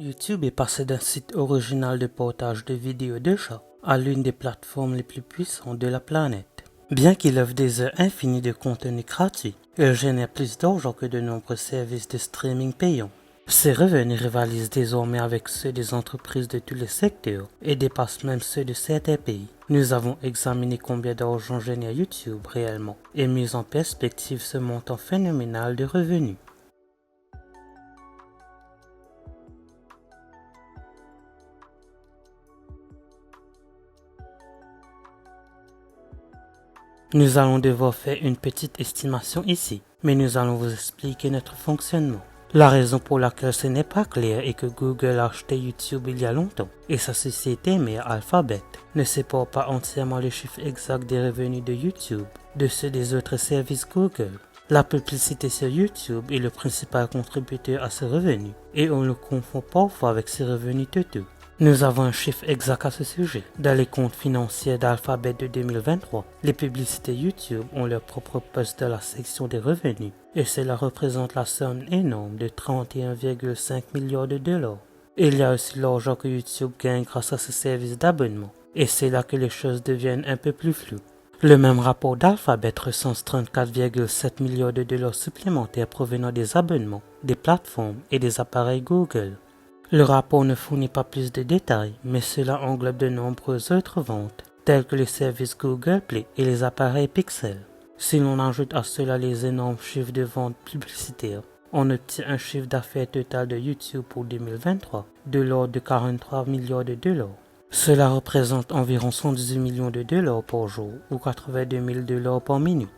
YouTube est passé d'un site original de portage de vidéos de chats à l'une des plateformes les plus puissantes de la planète. Bien qu'il offre des heures infinies de contenu gratuit, il génère plus d'argent que de nombreux services de streaming payants. Ses revenus rivalisent désormais avec ceux des entreprises de tous les secteurs et dépassent même ceux de certains pays. Nous avons examiné combien d'argent génère YouTube réellement et mis en perspective ce montant phénoménal de revenus. Nous allons devoir faire une petite estimation ici, mais nous allons vous expliquer notre fonctionnement. La raison pour laquelle ce n'est pas clair est que Google a acheté YouTube il y a longtemps et sa société mère Alphabet ne sépare pas entièrement les chiffres exacts des revenus de YouTube de ceux des autres services Google. La publicité sur YouTube est le principal contributeur à ces revenus et on le confond parfois avec ses revenus totaux. Nous avons un chiffre exact à ce sujet. Dans les comptes financiers d'Alphabet de 2023, les publicités YouTube ont leur propre poste dans la section des revenus et cela représente la somme énorme de 31,5 milliards de $. Il y a aussi l'argent que YouTube gagne grâce à ce service d'abonnement et c'est là que les choses deviennent un peu plus floues. Le même rapport d'Alphabet recense 34,7 milliards de $ supplémentaires provenant des abonnements, des plateformes et des appareils Google. Le rapport ne fournit pas plus de détails, mais cela englobe de nombreuses autres ventes, telles que les services Google Play et les appareils Pixel. Si l'on ajoute à cela les énormes chiffres de ventes publicitaires, on obtient un chiffre d'affaires total de YouTube pour 2023 de l'ordre de 43 milliards de $. Cela représente environ 118 millions de $ par jour ou 82 000 $ par minute.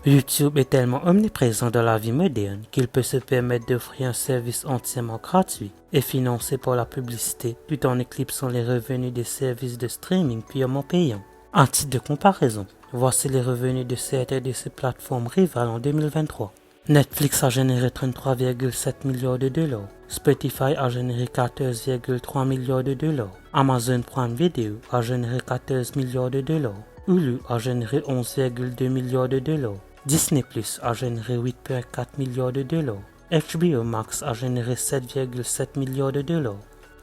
YouTube est tellement omniprésent dans la vie moderne qu'il peut se permettre d'offrir un service entièrement gratuit et financé par la publicité tout en éclipsant les revenus des services de streaming purement payants. En titre de comparaison, voici les revenus de certaines de ces plateformes rivales en 2023. Netflix a généré 33,7 milliards de $, Spotify a généré 14,3 milliards de $, Amazon Prime Video a généré 14 milliards de $, Hulu a généré 11,2 milliards de $, Disney Plus a généré 8,4 milliards de $, HBO Max a généré 7,7 milliards de $.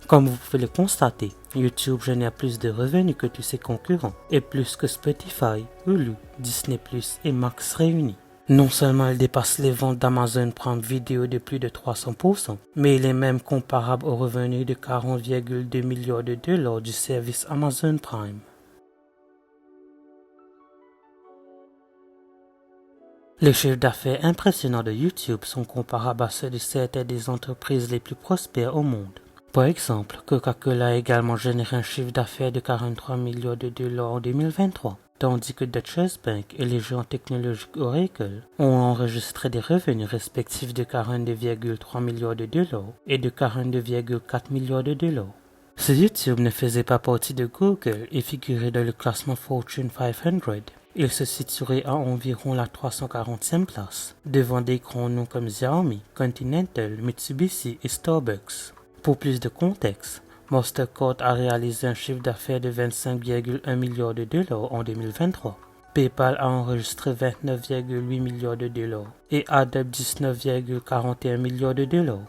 Comme vous pouvez le constater, YouTube génère plus de revenus que tous ses concurrents et plus que Spotify, Hulu, Disney Plus et Max réunis. Non seulement il dépasse les ventes d'Amazon Prime Video de plus de 300%, mais il est même comparable aux revenus de 40,2 milliards de $ du service Amazon Prime. Les chiffres d'affaires impressionnants de YouTube sont comparables à ceux de certaines des entreprises les plus prospères au monde. Par exemple, Coca-Cola a également généré un chiffre d'affaires de 43 milliards de $ en 2023, tandis que Deutsche Bank et les géants technologiques Oracle ont enregistré des revenus respectifs de 42,3 milliards de $ et de 42,4 milliards de $. Si YouTube ne faisait pas partie de Google et figurait dans le classement Fortune 500, il se situerait à environ la 340e place, devant des grands noms comme Xiaomi, Continental, Mitsubishi et Starbucks. Pour plus de contexte, Mastercard a réalisé un chiffre d'affaires de 25,1 milliards de $ en 2023. PayPal a enregistré 29,8 milliards de $ et Adobe 19,41 milliards de $.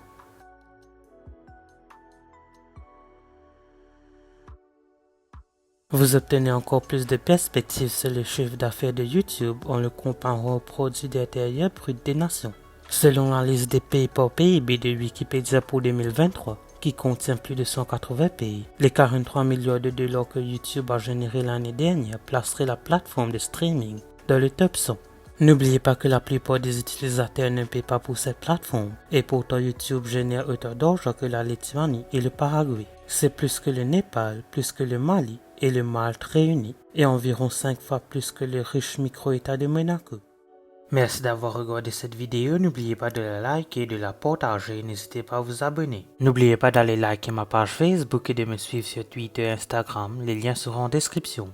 Vous obtenez encore plus de perspectives sur le chiffre d'affaires de YouTube en le comparant au produit intérieur brut des nations. Selon la liste des pays par PIB de Wikipédia pour 2023, qui contient plus de 180 pays, les 43 milliards de $ que YouTube a généré l'année dernière placeraient la plateforme de streaming dans le top 100. N'oubliez pas que la plupart des utilisateurs ne paient pas pour cette plateforme, et pourtant YouTube génère autant d'argent que la Lituanie et le Paraguay. C'est plus que le Népal, plus que le Mali et le Malte réunis, et environ 5 fois plus que le riche micro-état de Monaco. Merci d'avoir regardé cette vidéo, n'oubliez pas de la liker et de la partager, n'hésitez pas à vous abonner. N'oubliez pas d'aller liker ma page Facebook et de me suivre sur Twitter et Instagram, les liens seront en description.